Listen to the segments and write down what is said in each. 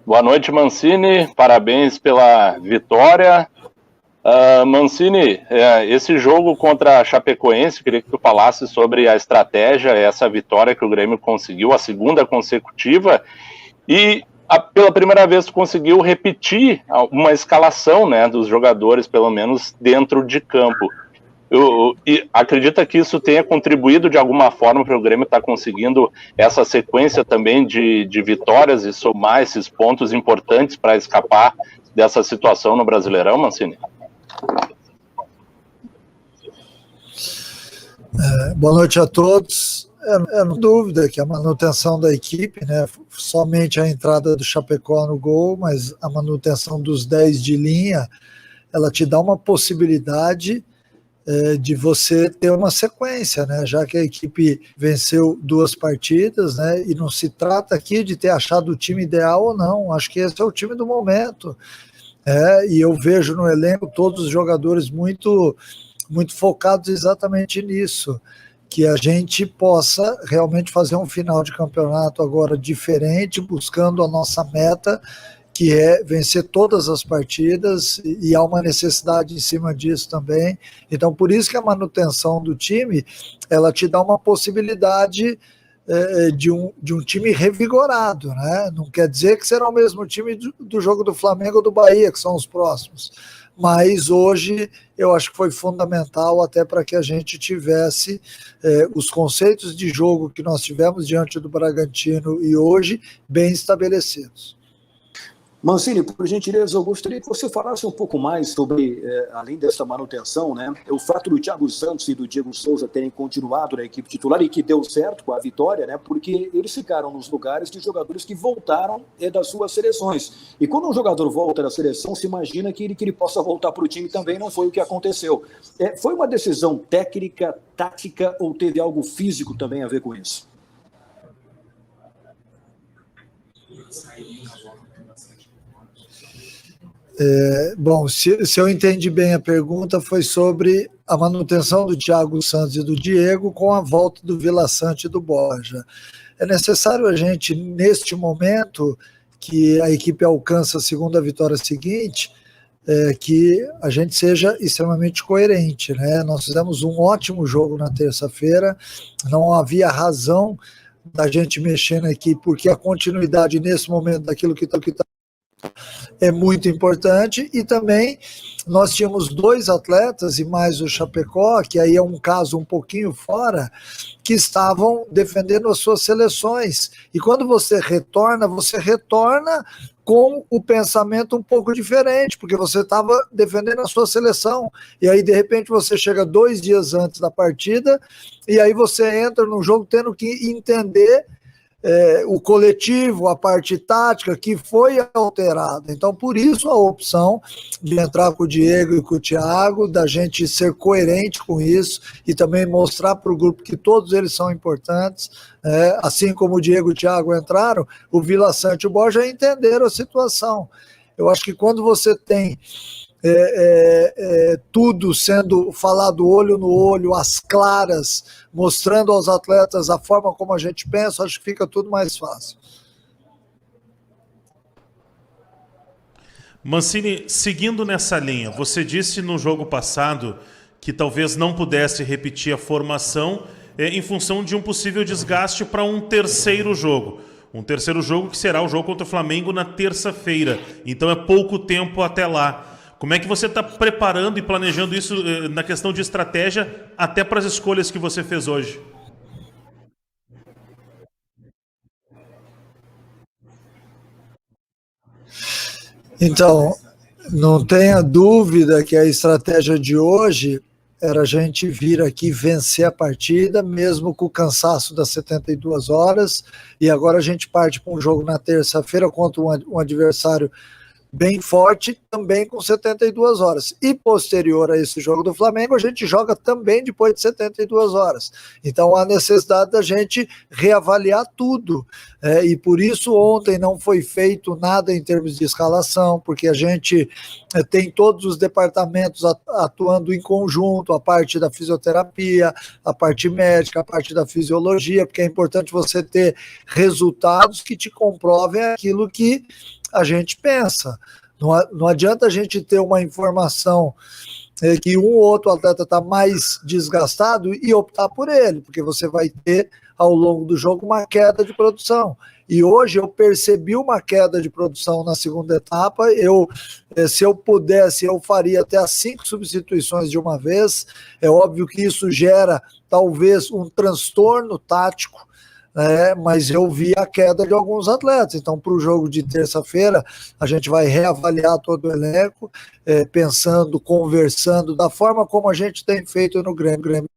Boa noite, Mancini. Parabéns pela vitória. Mancini, esse jogo contra a Chapecoense, queria que tu falasse sobre a estratégia, essa vitória que o Grêmio conseguiu, a segunda consecutiva, e pela primeira vez tu conseguiu repetir uma escalação, né, dos jogadores, pelo menos dentro de campo. E acredita que isso tenha contribuído de alguma forma para o Grêmio estar conseguindo essa sequência também de vitórias e somar esses pontos importantes para escapar dessa situação no Brasileirão, Mancini? Boa noite a todos. Não dúvida que a manutenção da equipe, né, somente a entrada do Chapecó no gol, mas a manutenção dos 10 de linha, ela te dá uma possibilidade de você ter uma sequência, né? Já que a equipe venceu 2 partidas, né? E não se trata aqui de ter achado o time ideal ou não, acho que esse é o time do momento. E eu vejo no elenco todos os jogadores muito focados exatamente nisso, que a gente possa realmente fazer um final de campeonato agora diferente, buscando a nossa meta, que é vencer todas as partidas, e há uma necessidade em cima disso também. Então, por isso que a manutenção do time, ela te dá uma possibilidade de um time revigorado, né? Não quer dizer que será o mesmo time do jogo do Flamengo ou do Bahia, que são os próximos. Mas hoje eu acho que foi fundamental até para que a gente tivesse os conceitos de jogo que nós tivemos diante do Bragantino e hoje bem estabelecidos. Mancini, por gentileza, eu gostaria que você falasse um pouco mais sobre, além dessa manutenção, né, o fato do Thiago Santos e do Diego Souza terem continuado na equipe titular e que deu certo com a vitória, né, porque eles ficaram nos lugares de jogadores que voltaram das suas seleções. E quando um jogador volta da seleção, se imagina que ele possa voltar para o time também, não foi o que aconteceu. Foi uma decisão técnica, tática ou teve algo físico também a ver com isso? Bom, se eu entendi bem a pergunta, foi sobre a manutenção do Thiago Santos e do Diego com a volta do Vila Sante e do Borja. É necessário a gente, neste momento, que a equipe alcança a segunda vitória seguinte, que a gente seja extremamente coerente, né? Nós fizemos um ótimo jogo na terça-feira, não havia razão da gente mexer na equipe, porque a continuidade nesse momento daquilo que está é muito importante. E também nós tínhamos 2 atletas e mais o Chapecó, que aí é um caso um pouquinho fora, que estavam defendendo as suas seleções, e quando você retorna com o pensamento um pouco diferente, porque você estava defendendo a sua seleção, e aí de repente você chega 2 dias antes da partida, e aí você entra no jogo tendo que entender o coletivo, a parte tática que foi alterada. Então, por isso a opção de entrar com o Diego e com o Thiago, da gente ser coerente com isso e também mostrar para o grupo que todos eles são importantes, assim como o Diego e o Thiago entraram, o Vila Sante e o Borja entenderam a situação. Eu acho que quando você tem tudo sendo falado olho no olho, às claras, mostrando aos atletas a forma como a gente pensa, acho que fica tudo mais fácil. Mancini, seguindo nessa linha, você disse no jogo passado que talvez não pudesse repetir a formação em função de um possível desgaste para um terceiro jogo. Um terceiro jogo que será o jogo contra o Flamengo na terça-feira. Então é pouco tempo até lá. Como é que você está preparando e planejando isso na questão de estratégia, até para as escolhas que você fez hoje? Então, não tenha dúvida que a estratégia de hoje era a gente vir aqui vencer a partida, mesmo com o cansaço das 72 horas, e agora a gente parte para um jogo na terça-feira contra um adversário bem forte, também com 72 horas. E posterior a esse jogo do Flamengo, a gente joga também depois de 72 horas. Então há necessidade da gente reavaliar tudo. E por isso ontem não foi feito nada em termos de escalação, porque a gente tem todos os departamentos atuando em conjunto, a parte da fisioterapia, a parte médica, a parte da fisiologia, porque é importante você ter resultados que te comprovem aquilo que a gente pensa. Não adianta a gente ter uma informação que um ou outro atleta está mais desgastado e optar por ele, porque você vai ter, ao longo do jogo, uma queda de produção. E hoje eu percebi uma queda de produção na segunda etapa. Se eu pudesse, eu faria até as 5 substituições de uma vez. É óbvio que isso gera, talvez, um transtorno tático, mas eu vi a queda de alguns atletas. Então, para o jogo de terça-feira, a gente vai reavaliar todo o elenco, pensando, conversando, da forma como a gente tem feito no Grêmio.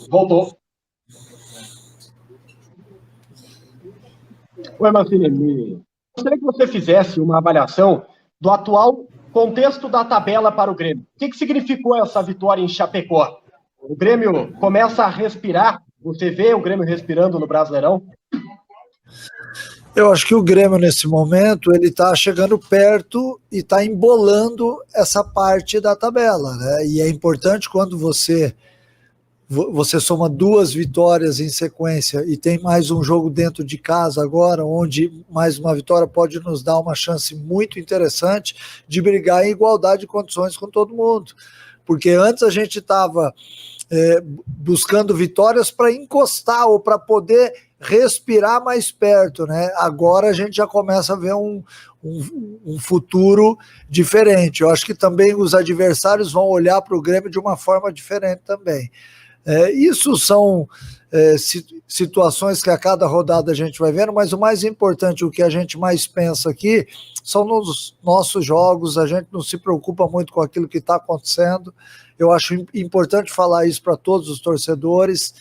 Voltou. Oi, Mancini. Gostaria que você fizesse uma avaliação do atual contexto da tabela para o Grêmio. O que significou essa vitória em Chapecó? O Grêmio começa a respirar. Você vê o Grêmio respirando no Brasileirão? Eu acho que o Grêmio, nesse momento, ele está chegando perto e está embolando essa parte da tabela, né? E é importante quando você soma 2 vitórias em sequência e tem mais um jogo dentro de casa agora, onde mais uma vitória pode nos dar uma chance muito interessante de brigar em igualdade de condições com todo mundo. Porque antes a gente estava buscando vitórias para encostar ou para poder respirar mais perto, né? Agora a gente já começa a ver um futuro diferente. Eu acho que também os adversários vão olhar para o Grêmio de uma forma diferente também. Isso são situações que a cada rodada a gente vai vendo, mas o mais importante, o que a gente mais pensa aqui, são nos nossos jogos. A gente não se preocupa muito com aquilo que está acontecendo. Eu acho importante falar isso para todos os torcedores.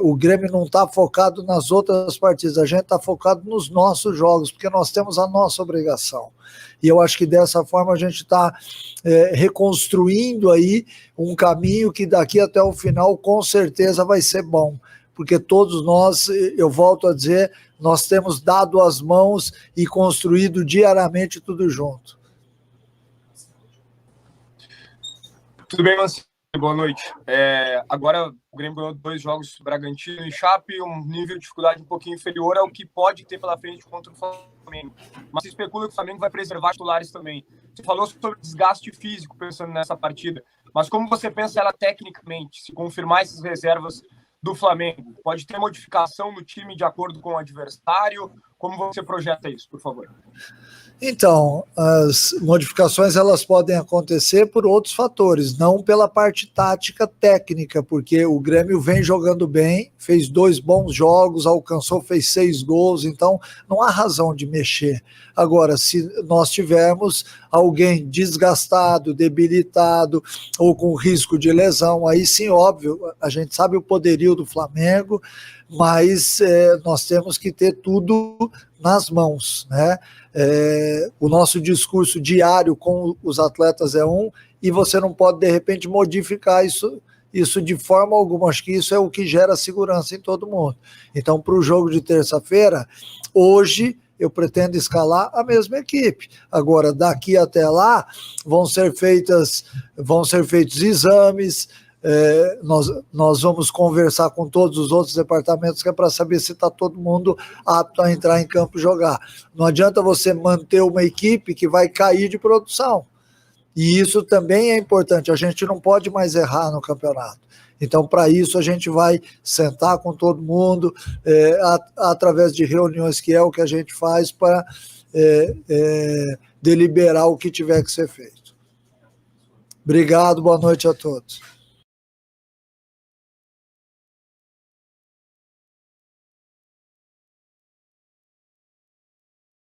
O Grêmio não está focado nas outras partidas, a gente está focado nos nossos jogos, porque nós temos a nossa obrigação. E eu acho que dessa forma a gente está reconstruindo aí um caminho que daqui até o final com certeza vai ser bom, porque todos nós, eu volto a dizer, nós temos dado as mãos e construído diariamente tudo junto. Tudo bem, Mancini? Boa noite. Agora o Grêmio ganhou 2 jogos, Bragantino e Chape, um nível de dificuldade um pouquinho inferior ao que pode ter pela frente contra o Flamengo. Mas se especula que o Flamengo vai preservar titulares também. Você falou sobre desgaste físico pensando nessa partida, mas como você pensa ela tecnicamente, se confirmar essas reservas do Flamengo? Pode ter modificação no time de acordo com o adversário Como você projeta isso, por favor? Então, as modificações elas podem acontecer por outros fatores, não pela parte tática técnica, porque o Grêmio vem jogando bem, fez 2 bons jogos, fez 6 gols, então não há razão de mexer. Agora, se nós tivermos alguém desgastado, debilitado ou com risco de lesão, aí sim, óbvio, a gente sabe o poderio do Flamengo, mas nós temos que ter tudo nas mãos, né? O nosso discurso diário com os atletas é e você não pode, de repente, modificar isso de forma alguma. Acho que isso é o que gera segurança em todo mundo. Então, para o jogo de terça-feira, hoje eu pretendo escalar a mesma equipe. Agora, daqui até lá, vão ser feitos exames. Nós vamos conversar com todos os outros departamentos, que é para saber se está todo mundo apto a entrar em campo e jogar. Não adianta você manter uma equipe que vai cair de produção. E isso também é importante. A gente não pode mais errar no campeonato. Então, para isso, a gente vai sentar com todo mundo, através de reuniões, que é o que a gente faz para deliberar o que tiver que ser feito. Obrigado, boa noite a todos.